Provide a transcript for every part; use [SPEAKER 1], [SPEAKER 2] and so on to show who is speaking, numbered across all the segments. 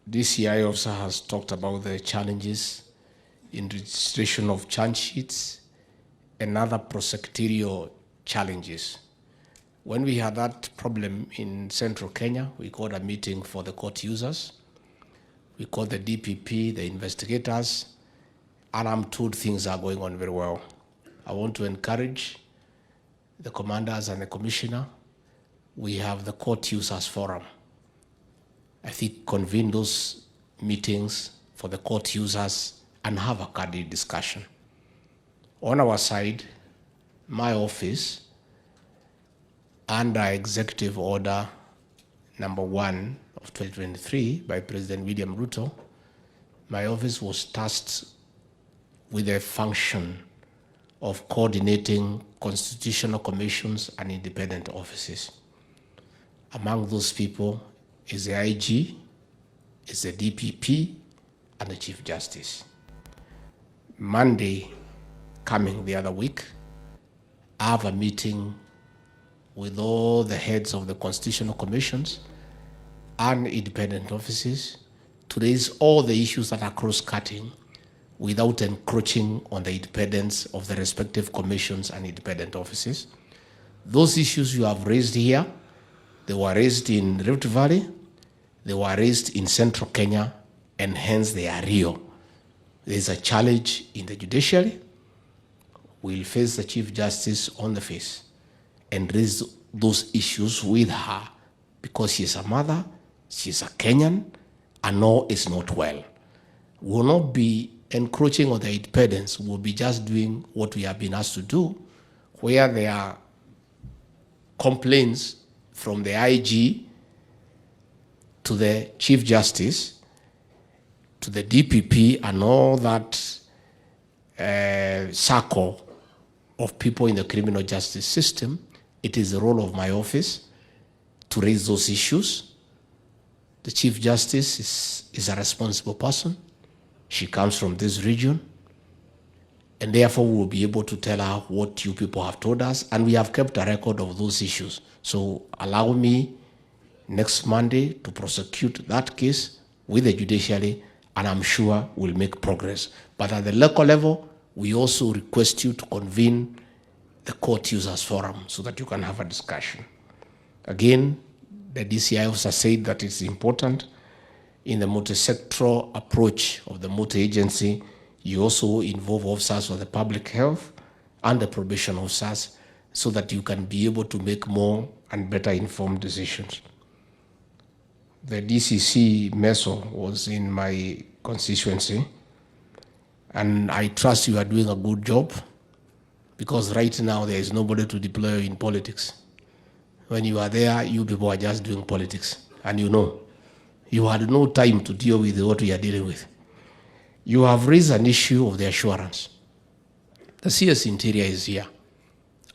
[SPEAKER 1] DCI officer has talked about the challenges in registration of charge sheets and other prosecutorial challenges. When we had that problem in central Kenya, we called a meeting for the court users. We called the DPP, the investigators, and I'm told things are going on very well. I want to encourage the commanders and the commissioner. We have the court users forum. I think convene those meetings for the court users and have a candid discussion. On our side, my office, under Executive Order number 1 of 2023 by President William Ruto, my office was tasked with the function of coordinating constitutional commissions and independent offices. Among those people is the IG, is the DPP, and the Chief Justice. Monday, coming the other week, I have a meeting with all the heads of the constitutional commissions and independent offices to raise all the issues that are cross-cutting without encroaching on the independence of the respective commissions and independent offices. Those issues you have raised here, they were raised in Rift Valley, they were raised in central Kenya, and hence they are real. There's a challenge in the judiciary. We'll face the Chief Justice on the face and raise those issues with her because she's a mother, she's a Kenyan, and all is not well. We will not be encroaching on the independence. We'll be just doing what we have been asked to do, where there are complaints from the IG to the Chief Justice, to the DPP, and all that circle of people in the criminal justice system. It is the role of my office to raise those issues. The Chief Justice is a responsible person. She comes from this region, and therefore we will be able to tell her what you people have told us, and we have kept a record of those issues. So allow me next Monday to prosecute that case with the judiciary, and I'm sure we'll make progress. But at the local level, we also request you to convene the court users forum so that you can have a discussion. Again, the DCI officer said that it's important in the multi-sectoral approach of the multi-agency, you also involve officers of the public health and the probation officers so that you can be able to make more and better informed decisions. The DCC MESO was in my constituency, and I trust you are doing a good job because right now there is nobody to deploy in politics. When you are there, you people are just doing politics, and you know, you had no time to deal with what we are dealing with. You have raised an issue of the assurance. The CS Interior is here.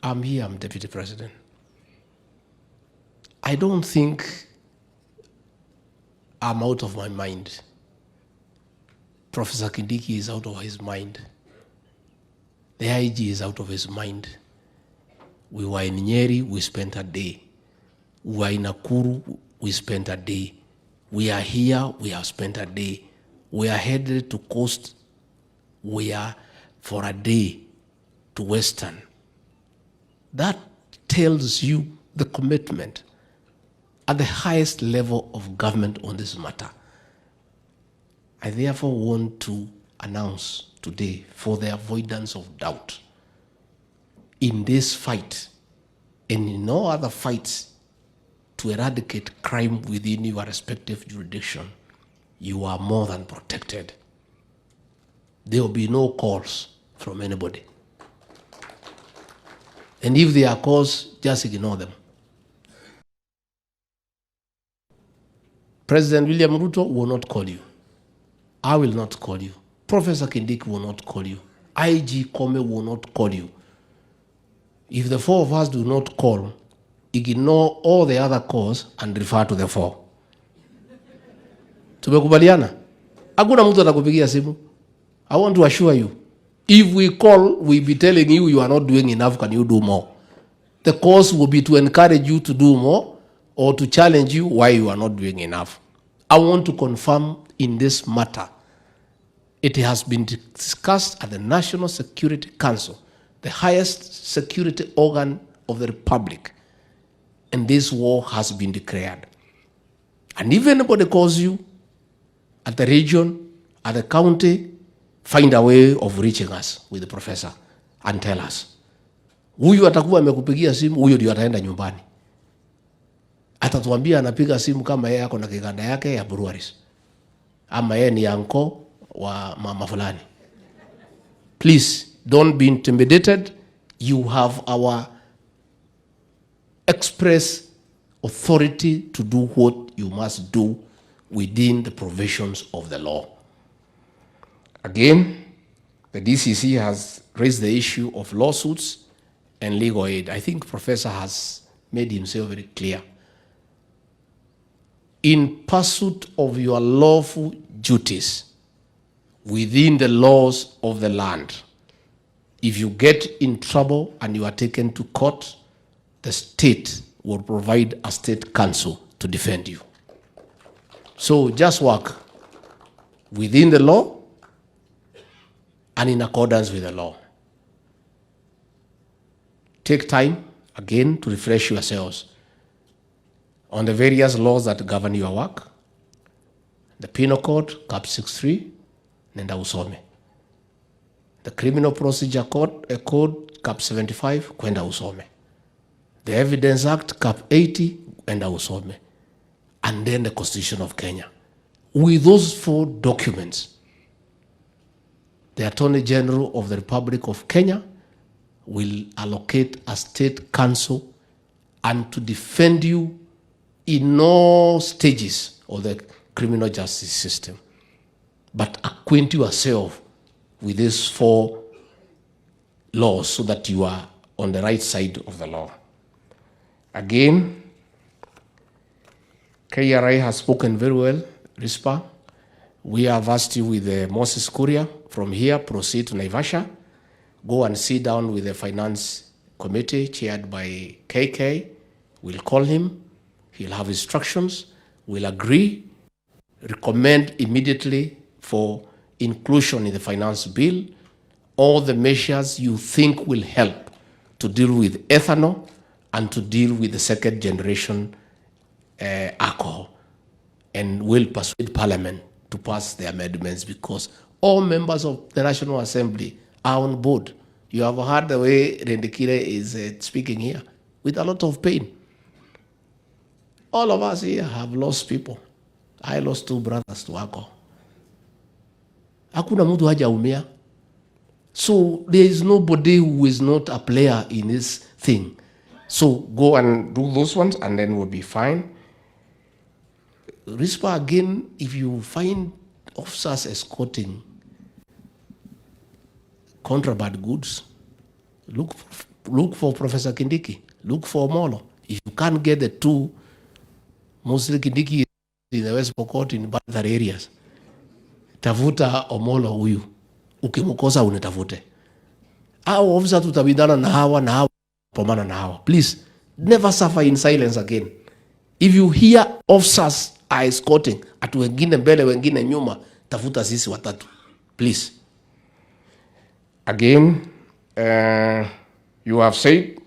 [SPEAKER 1] I'm here, I'm Deputy President. I don't think I'm out of my mind. Professor Kindiki is out of his mind. The IG is out of his mind. We were in Nyeri, we spent a day. We were in Nakuru, we spent a day. We are here, we have spent a day. We are headed to Coast, we are for a day to Western. That tells you the commitment at the highest level of government on this matter. I therefore want to announce today, for the avoidance of doubt, in this fight and in all other fights to eradicate crime within your respective jurisdiction, you are more than protected. There will be no calls from anybody. And if there are calls, just ignore them. President William Ruto will not call you. I will not call you. Professor Kindiki will not call you. IG Kome will not call you. If the four of us do not call, ignore all the other calls and refer to the four. Tumekubaliana? Hakuna mtu atakupigia simu. I want to assure you, if we call, we'll be telling you you are not doing enough, can you do more? The cause will be to encourage you to do more or to challenge you why you are not doing enough. I want to confirm in this matter, it has been discussed at the National Security Council, the highest security organ of the Republic, and this war has been declared. And if anybody calls you at the region, at the county, find a way of reaching us with the professor and tell us. Huyu atakuwa amekupigia simu, huyo ndio ataenda nyumbani. Atatuambia anapiga simu kama yeye ako na kiganda yake ya breweries. Ama yeye ni anko wa mama fulani. Please, don't be intimidated. You have our express authority to do what you must do within the provisions of the law. Again, the DCC has raised the issue of lawsuits and legal aid. I think Professor has made himself very clear. In pursuit of your lawful duties within the laws of the land, if you get in trouble and you are taken to court, the state will provide a state counsel to defend you. So just work within the law and in accordance with the law. Take time, again, to refresh yourselves on the various laws that govern your work. The Penal Code, Cap 63, nenda usome. The Criminal Procedure Code, Cap 75, kwenda usome. The Evidence Act, Cap 80, kwenda usome. And then the Constitution of Kenya. With those 4 documents, the Attorney General of the Republic of Kenya will allocate a state counsel and to defend you in all stages of the criminal justice system. But acquaint yourself with these 4 laws so that you are on the right side of the law. Again, KRI has spoken very well, RISPA. We have asked you with the Moses Kuria, from here, proceed to Naivasha. Go and sit down with the finance committee chaired by KK. We'll call him. He'll have instructions. We'll agree. Recommend immediately for inclusion in the finance bill all the measures you think will help to deal with ethanol and to deal with the second generation alcohol. And we'll persuade Parliament to pass the amendments because all members of the National Assembly are on board. You have heard the way Rendekire is speaking here with a lot of pain. All of us here have lost people. I lost 2 brothers to alcohol. Hakuna mtu hajaumia. So there is nobody who is not a player in this thing. So go and do those ones and then we'll be fine. RISPA again, if you find officers escorting contraband goods, look for Professor Kindiki, look for Molo. If you can't get the 2, mostly Kindiki in the West Pokot in other areas, tafuta Omolo huyu, ukimukosa unitafute. Hao officers tutabidana na hawa, pomana na hawa. Please, never suffer in silence again. If you hear officers are escorting, atu wengine mbele wengine nyuma, tafuta sisi watatu. Please. Again, you have said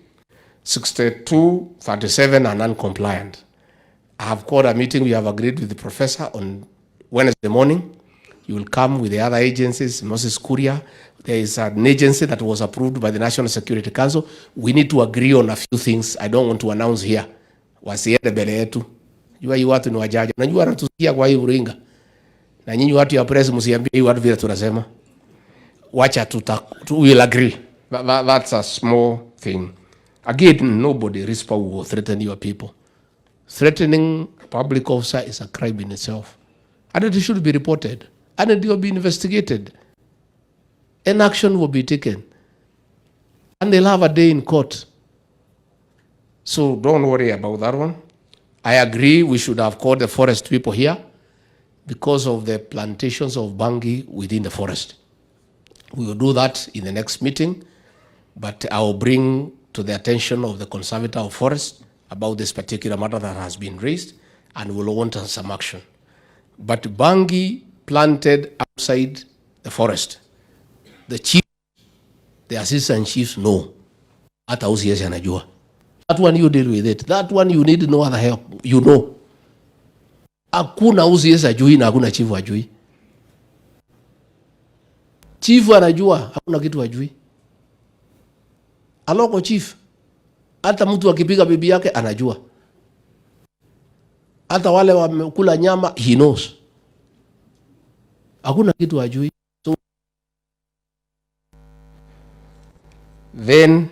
[SPEAKER 1] 6237 are non-compliant. I have called a meeting. We have agreed with the professor on Wednesday morning. You will come with the other agencies, Moses Kuria. There is an agency that was approved by the National Security Council. We need to agree on a few things. I don't want to announce here. Wasiende mbele yetu. Jua hii watu ni wajaji. Unajua wanatusikia kwa hii uringa. Na nyinyi watu ya press msiambie hii watu vile tunasema. Wacha we will agree. That's a small thing. Again, nobody RISPA will threaten your people. Threatening a public officer is a crime in itself. And it should be reported. And it will be investigated. An action will be taken. And they'll have a day in court. So don't worry about that one. I agree we should have called the forest people here because of the plantations of bangi within the forest. We will do that in the next meeting, but I will bring to the attention of the Conservator of Forest about this particular matter that has been raised, and will want some action. But bangi planted outside the forest, the chief, the assistant chiefs know. Hata usiesi anajua. That one you deal with it. That one you need no other help. You know. Hakuna usiesi ajui na hakuna chief ajui. Chief anajua, hakuna kitu ajui. Aloko chief. Hata mtu akipiga bibi yake anajua. Hata wale wamekula nyama, he knows. Hakuna kitu ajui. So then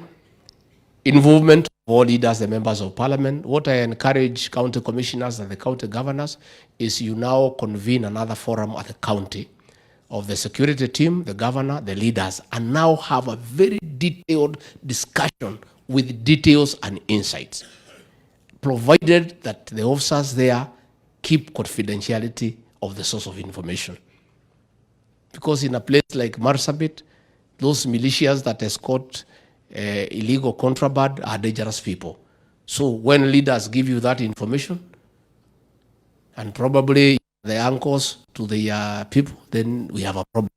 [SPEAKER 1] involvement of all leaders, the members of parliament. What I encourage county commissioners and the county governors is you now convene another forum at the county of the security team, the governor, the leaders, and now have a very detailed discussion with details and insights, provided that the officers there keep confidentiality of the source of information. Because in a place like Marsabit, those militias that escort illegal contraband are dangerous people. So when leaders give you that information, and probably the anchors to the people, then we have a problem.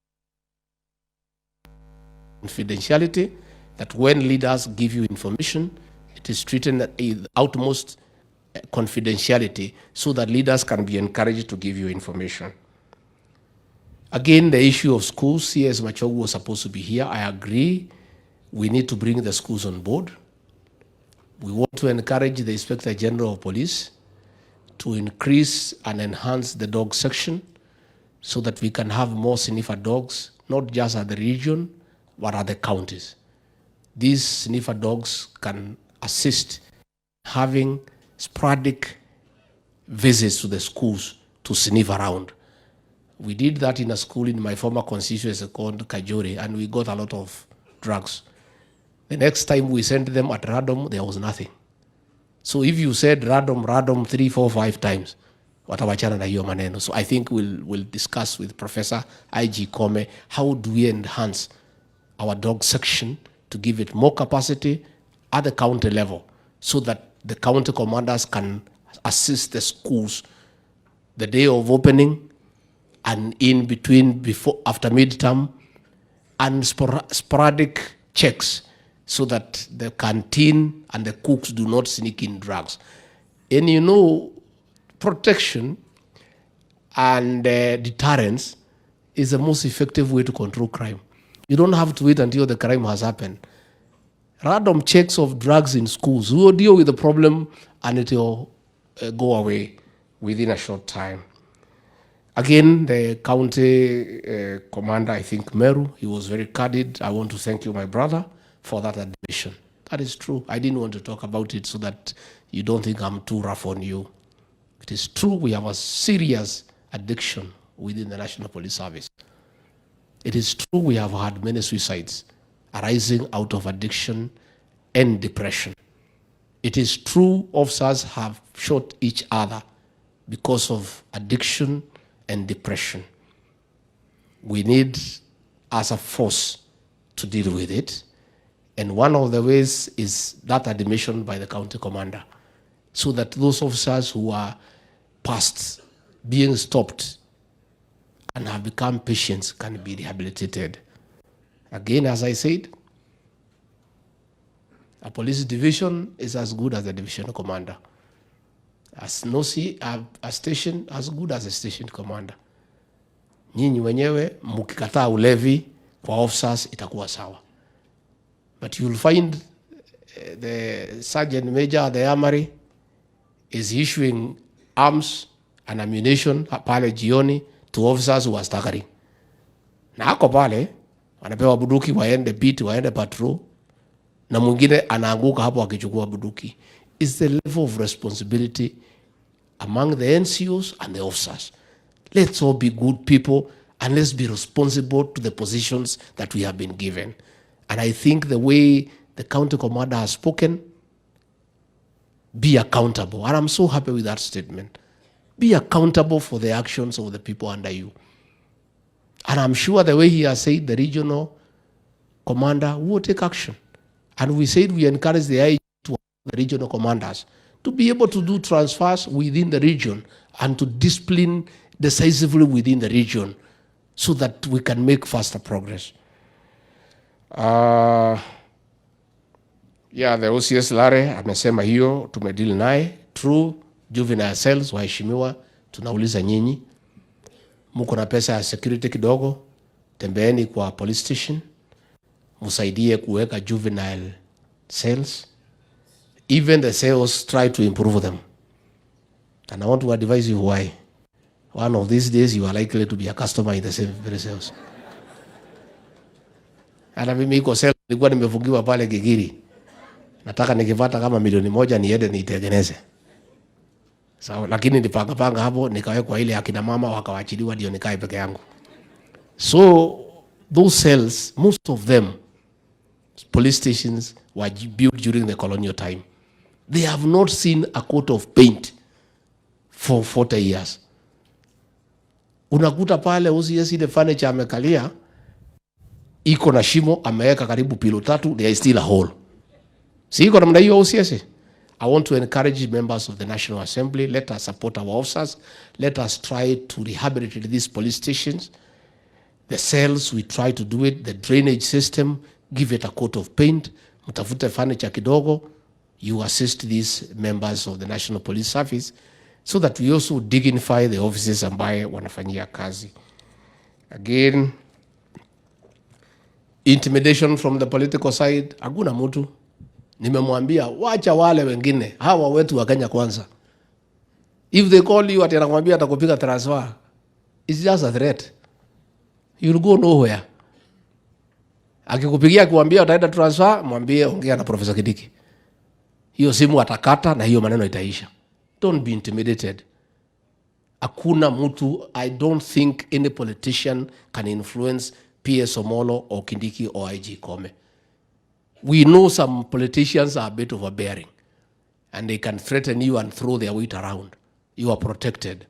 [SPEAKER 1] Confidentiality, that when leaders give you information, it is treated with utmost confidentiality so that leaders can be encouraged to give you information. Again, the issue of schools, CS Gachagua was supposed to be here. I agree. We need to bring the schools on board. We want to encourage the Inspector General of Police to increase and enhance the dog section so that we can have more sniffer dogs, not just at the region, but at the counties. These sniffer dogs can assist having sporadic visits to the schools to sniff around. We did that in a school in my former constituency called Kajore, and we got a lot of drugs. The next time we sent them at random, there was nothing. So if you said random 3, 4, 5 times, watawachana na hiyo maneno. So I think we'll discuss with Professor I.G. Kome, how do we enhance our dog section to give it more capacity at the county level so that the county commanders can assist the schools the day of opening and in between, before, after midterm, and sporadic checks so that the canteen and the cooks do not sneak in drugs. And you know, protection and deterrence is the most effective way to control crime. You don't have to wait until the crime has happened. Random checks of drugs in schools will deal with the problem and it will go away within a short time. Again, the county commander, I think Meru, he was very candid. I want to thank you, my brother, for that admission. That is true. I didn't want to talk about it so that you don't think I'm too rough on you. It is true we have a serious addiction within the National Police Service. It is true we have had many suicides arising out of addiction and depression. It is true officers have shot each other because of addiction and depression. We need, as a force, to deal with it. And one of the ways is that admission by the county commander, so that those officers who are past being stopped and have become patients can be rehabilitated. Again, as I said, a police division is as good as the division commander. As NOSI, a station as good as a station commander. Nyinyi wenyewe mkikataa ulevi kwa officers itakuwa sawa. But you'll find the sergeant major at the armory is issuing arms and ammunition pale jioni to officers who are staggering. Na hako pale, wanapewa buduki waende beat, waende patrol, na mwingine anaanguka hapo akichukua buduki. It's the level of responsibility among the NCOs and the officers. Let's all be good people and let's be responsible to the positions that we have been given. And I think the way the county commander has spoken, be accountable. And I'm so happy with that statement. Be accountable for the actions of the people under you. And I'm sure the way he has said, the regional commander will take action. And we said we encourage the IG to the regional commanders to be able to do transfers within the region and to discipline decisively within the region so that we can make faster progress. The OCS Lare amesema hiyo tumedeal naye. True, juvenile cells waheshimiwa, tunauliza nyinyi, mko na pesa ya security kidogo, tembeeni kwa police station, musaidie kuweka juvenile cells. Even the cells try to improve them. And I want to advise you why. One of these days you are likely to be a customer in the same very cells. Ana mimi iko cell nilikuwa nimefungiwa pale Gigiri. Nataka nikipata kama milioni 1 niende niitengeneze. So, lakini nipanga hapo nikawekwa ile akina mama wakawaachiliwa ndio nikae peke yangu. So those cells, most of them police stations were built during the colonial time. They have not seen a coat of paint for 40 years. Unakuta pale OCS ile furniture amekalia iko na shimo, ameweka karibu pilo 3, there is still a hole. Si iko namna hiyo OCS? I want to encourage members of the National Assembly, let us support our officers, let us try to rehabilitate these police stations. The cells, we try to do it, the drainage system, give it a coat of paint, mtafute furniture kidogo, you assist these members of the National Police Service so that we also dignify the offices ambaye wanafanyia kazi. Again, intimidation from the political side, hakuna mtu. Nimemwambia wacha wale wengine, hawa wetu wa Kenya kwanza. If they call you ati anakuambia atakupiga transfer, it's just a threat. You'll go nowhere. Akikupigia kuambia utaenda transfer, mwambie ongea na Professor Kidiki. Hiyo simu atakata na hiyo maneno itaisha. Don't be intimidated. Hakuna mtu, I don't think any politician can influence PS Omolo or Kindiki or IG Kome. We know some politicians are a bit overbearing and they can threaten you and throw their weight around. You are protected.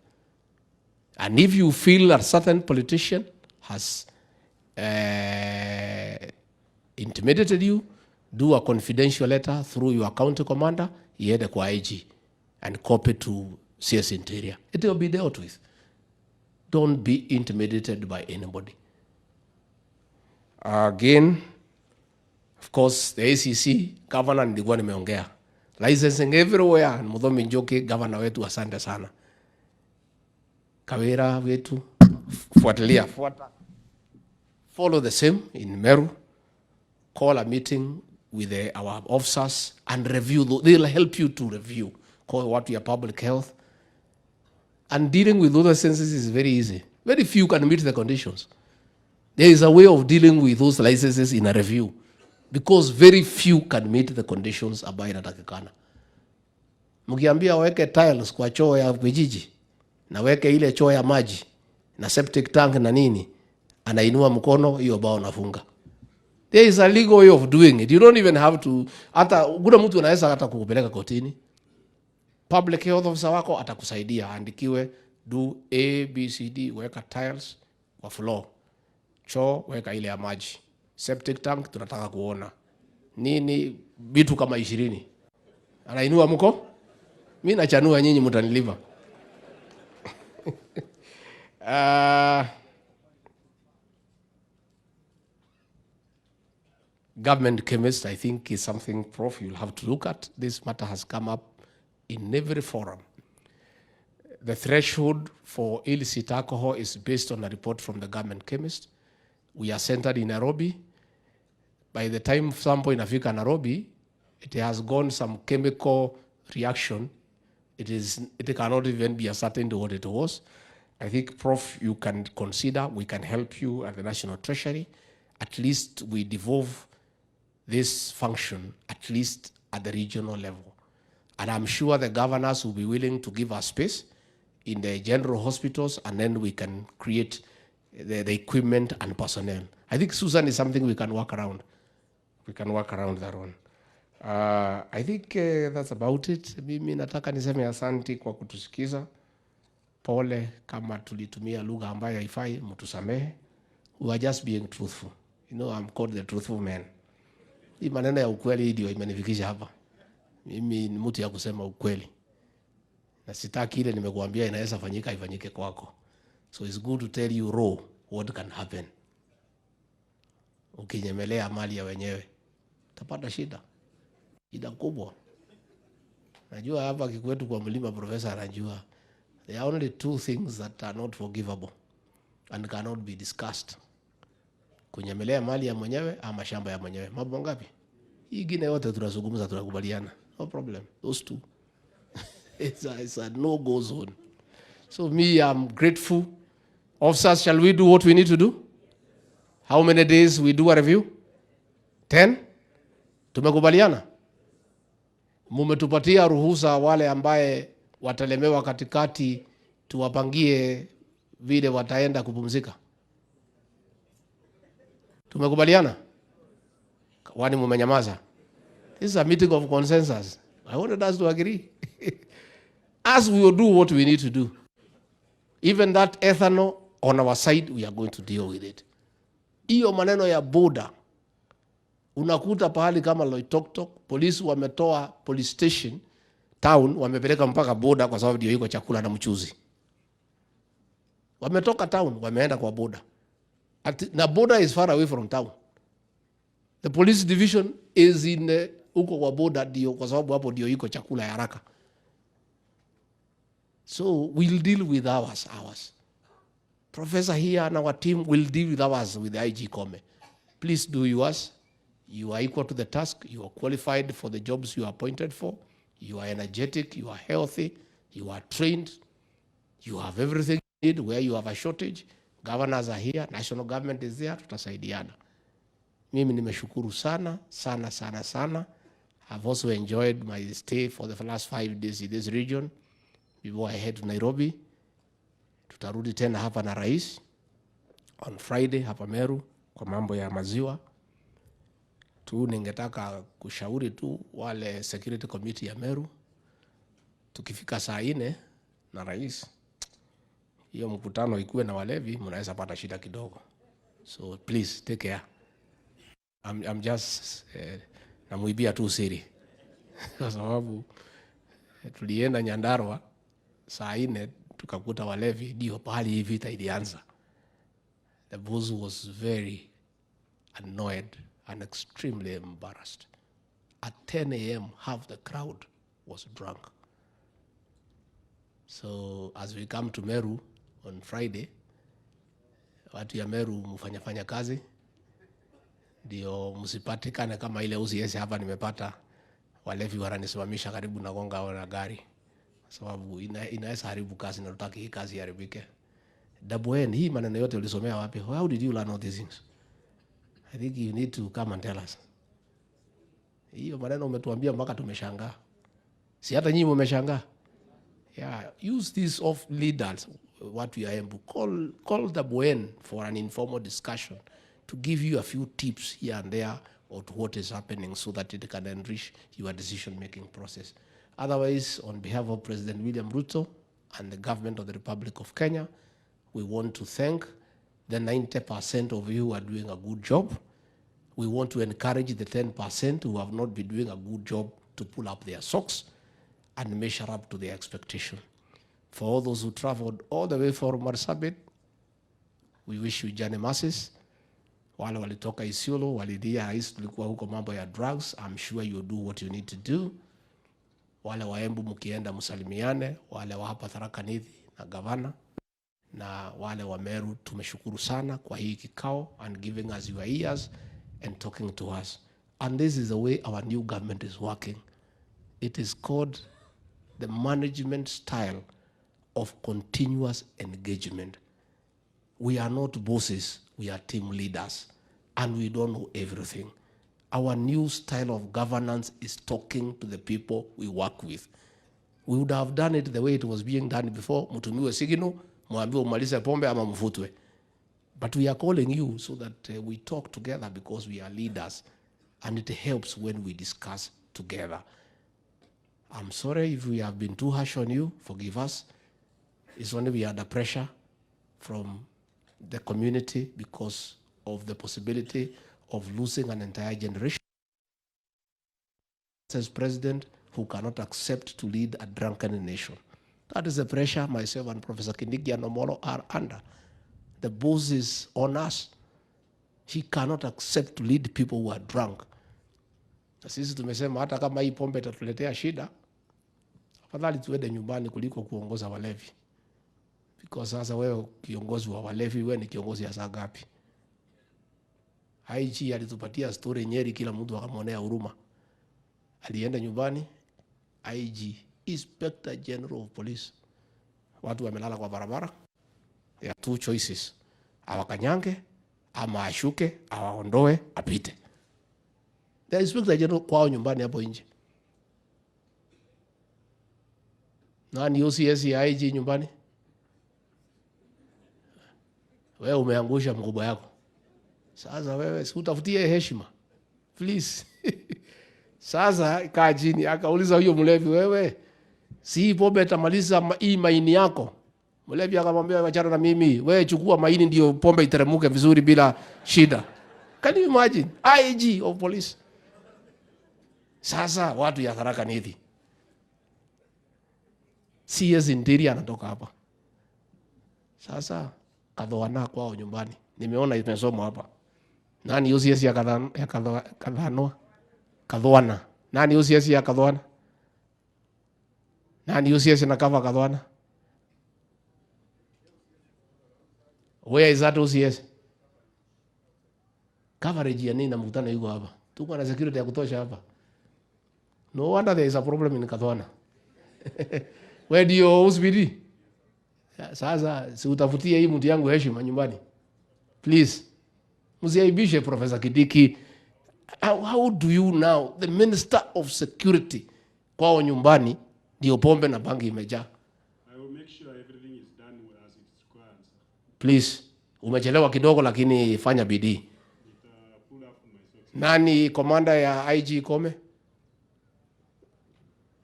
[SPEAKER 1] And if you feel a certain politician has intimidated you, do a confidential letter through your county commander, iende kwa IG, and copy to CS Interior. It will be dealt with. Don't be intimidated by anybody. Again, of course, the ACC, governor nilikuwa nimeongea. Licensing everywhere, Muthomi Njoki, governor wetu asante sana. Kawira wetu, fuatilia. Follow the same in Meru. Call a meeting with our officers and review. They'll help you to review. Call what your public health. And dealing with other senses is very easy. Very few can meet the conditions. There is a way of dealing with those licenses in a review because very few can meet the conditions ambayo inatakikana. Mkiambia weke tiles kwa choo ya vijiji na weke ile choo ya maji na septic tank na nini, anainua mkono, hiyo bao nafunga. There is a legal way of doing it. You don't even have to, hata kuna mtu anaweza hata kukupeleka kotini. Public health officer wako atakusaidia, andikiwe do A, B, C, D, weka tiles kwa floor. Choo, weka ile ya maji. Septic tank, tunataka kuona. Nini, bitu kama 20. Anainua mko? Mimi nachanua nyinyi mtanilipa. Government chemist, I think, is something, Prof, you'll have to look at. This matter has come up in every forum. The threshold for illicit alcohol is based on a report from the government chemist. We are centered in Nairobi. By the time sample inafika Nairobi, it has gone some chemical reaction. It cannot even be ascertained what it was. I think, Prof, you can consider, we can help you at the National Treasury. At least we devolve this function, at least at the regional level. And I'm sure the governors will be willing to give us space in the general hospitals, and then we can create the equipment and personnel. I think Susan is something we can work around. We can work around that one. I think that's about it. Mimi nataka niseme asanti kwa kutusikiza. Pole kama tulitumia lugha ambayo haifai, mtusamehe. We are just being truthful. You know, I'm called the truthful man. Hii maneno ya ukweli ndio imenifikisha hapa. Mimi ni mtu ya kusema ukweli. Na sitaki ile nimekuambia inaweza fanyika ifanyike kwako. So it's good to tell you raw what can happen. Ukinyemelea mali ya wenyewe utapata shida. Shida kubwa. Najua hapa kikwetu kwa mlima profesa anajua. There are only two things that are not forgivable and cannot be discussed. Kunyemelea mali ya mwenyewe ama shamba ya mwenyewe. Mambo ngapi? Hii ingine yote tunazungumza tunakubaliana. No problem. Those two. It's a no-go zone. So me, I'm grateful. Officers, shall we do what we need to do? How many days we do a review? 10? Tumekubaliana? Mumetupatia ruhusa wale ambaye watalemewa katikati tuwapangie vile wataenda kupumzika. Tumekubaliana? Wani mumenyamaza? This is a meeting of consensus. I wanted us to agree. As we will do what we need to do. Even that ethanol on our side, we are going to deal with it. Hiyo maneno ya border, unakuta pahali kama Loitoktok, polisi wametoa police station, town, wamepeleka mpaka border kwa sababu ndio iko chakula na mchuzi. Wametoka town, wameenda kwa border. Na border is far away from town. The police division is in uko kwa border ndio kwa sababu hapo ndio iko chakula ya haraka. So we'll deal with ours. Professor here and our team will deal with ours with the IG Come. Please do yours. You are equal to the task. You are qualified for the jobs you are appointed for. You are energetic. You are healthy. You are trained. You have everything you need. Where you have a shortage, governors are here. National government is there. Tutasaidiana. Mimi nimeshukuru sana. I've also enjoyed my stay for the last 5 days in this region. Before I head to Nairobi, tutarudi tena hapa na rais on Friday hapa Meru kwa mambo ya maziwa. Ningetaka kushauri tu wale security committee ya Meru, tukifika saa 4 na rais, hiyo mkutano ikuwe na walevi, mnaweza pata shida kidogo. So please take care. I'm just namuibia tu siri kwa sababu tulienda Nyandarua saa 4 tukakuta walevi, ndio pahali hii vita ilianza. The boss was very annoyed and extremely embarrassed. At 10 a.m., half the crowd was drunk. So as we come to Meru on Friday, watu ya Meru mfanya kazi, ndio msipatikane kama ile usiesi hapa nimepata walevi wananisimamisha karibu na gonga na gari. Sababu inaweza haribu kazi na tutaki hii kazi iharibike. Dabwen, hii maneno yote ulisomea wapi? How did you learn all these things? I think you need to come and tell us. Hiyo maneno umetuambia mpaka tumeshangaa. Si hata nyinyi mmeshangaa? Yeah, use these of leaders what we are able. Call the Bwen for an informal discussion to give you a few tips here and there or to what is happening so that it can enrich your decision-making process. Otherwise, on behalf of President William Ruto and the government of the Republic of Kenya, we want to thank the 90% of you who are doing a good job. We want to encourage the 10% who have not been doing a good job to pull up their socks and measure up to their expectation. For all those who traveled all the way from Marsabit, we wish you journey masses. Wale walitoka Isiolo, walidia hais tulikuwa huko mambo ya drugs. I'm sure you'll do what you need to do. Wale wa Embu mkienda msalimiane, wale wa hapa Tharaka Nithi na gavana, na wale wa Meru tumeshukuru sana kwa hii kikao and giving us your ears and talking to us. And this is the way our new government is working. It is called the management style of continuous engagement. We are not bosses, we are team leaders, and we don't know everything. Our new style of governance is talking to the people we work with. We would have done it the way it was being done before. Mutumiwe sigino, muambiwe umalize pombe ama mfutwe. But we are calling you so that we talk together because we are leaders, and it helps when we discuss together. I'm sorry if we have been too harsh on you. Forgive us. It's only we are under pressure from the community because of the possibility of losing an entire generation. as president who cannot accept to lead a drunken nation. That is the pressure myself and Professor Kindiki and Omolo are under. The boss is on us. He cannot accept to lead people who are drunk. Sisi tumesema hata kama hii pombe itatuletea shida, afadhali tuende nyumbani kuliko kuongoza walevi. Because sasa wewe kiongozi wa walevi, wewe ni kiongozi hasa gapi? IG alitupatia story Nyeri, kila mtu akamwonea huruma. Alienda nyumbani, IG, Inspector General of Police. Watu wamelala kwa barabara. There are two choices. Awakanyange, ama ashuke, awaondoe, apite. The Inspector General kwao nyumbani hapo nje. Nani OCS ya IG nyumbani? Wewe umeangusha mkubwa yako. Sasa wewe si utafutie heshima. Please. Sasa kaa chini akauliza huyo mlevi, wewe si pombe tamaliza hii maini yako? Mlevi akamwambia wachana na mimi, wewe chukua maini ndio pombe iteremuke vizuri bila shida. Can you imagine? IG of police. Sasa watu ya Tharaka Nithi. CS Interior anatoka hapa. Sasa kadhoana kwao nyumbani. Nimeona imesomwa hapa. Nani OCS ya kadhanwa? Kadhoana. Nani OCS ya kadhoana? Nani OCS na kava kadhoana? Where is that OCS? Coverage ya nini na mkutano yuko hapa? Tuko na security ya kutosha hapa. No wonder there is a problem in Kadhoana. Where do you OCPD? Sasa si utafutie hii mtu yangu heshima nyumbani. Please. Msiaibishe Professor Kindiki. How do you now, the Minister of Security, kwao nyumbani ndio pombe na bangi imejaa?
[SPEAKER 2] I will make sure everything is done as it's required.
[SPEAKER 1] Please. Umechelewa kidogo lakini fanya bidii. Nani komanda ya IG Kome?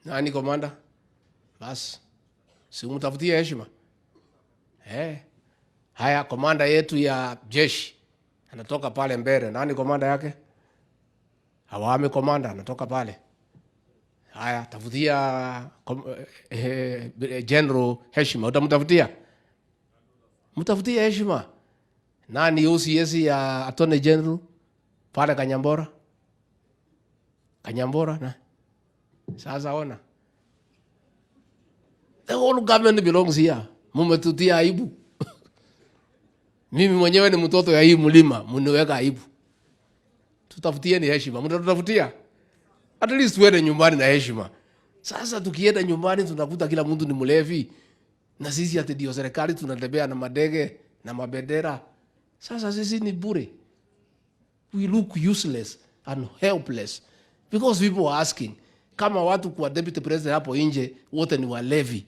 [SPEAKER 1] Nani komanda? Bas. Si umtafutie heshima. Haya, komanda yetu ya jeshi anatoka pale mbele. Nani komanda yake? Hawame komanda anatoka pale. Haya, tafutia general heshima. Utamtafutia? Mtafutia heshima. Nani OCS ya Attorney General? Pale Kanyambora? Kanyambora na? Sasa ona. The whole government belongs here. Mumetutia aibu. Mimi mwenyewe ni mtoto ya hii mlima, mniweka aibu. Tutafutieni heshima. Mtatafutia? At least tuende nyumbani na heshima. Sasa tukienda nyumbani tunakuta kila mtu ni mlevi. Na sisi ati ndio serikali tunatembea na madege na mabendera. Sasa sisi ni bure. We look useless and helpless. Because people are asking, kama watu kwa deputy president hapo nje wote ni walevi,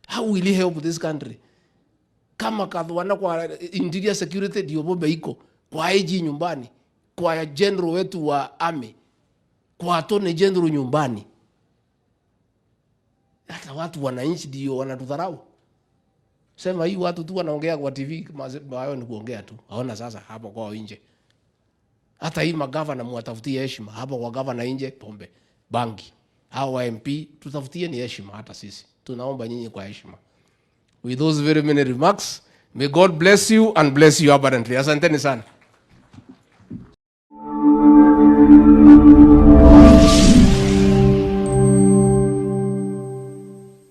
[SPEAKER 1] how will he help this country? Kama kadhoana kwa interior security ndio bombe iko, kwa IG nyumbani, kwa general wetu wa army, kwa attorney general nyumbani, hata watu wananchi ndio wanatudharau. Sema hii watu tu wanaongea kwa TV, wao ni kuongea tu. Haona sasa hapo kwa nje. Hata hii magavana muwatafutie heshima. Hapo kwa gavana nje pombe, bangi. Hao wa MP tutafutie ni heshima hata sisi. Tunaomba nyinyi kwa heshima. With those very many remarks, may God bless you and bless you abundantly. Asanteni sana.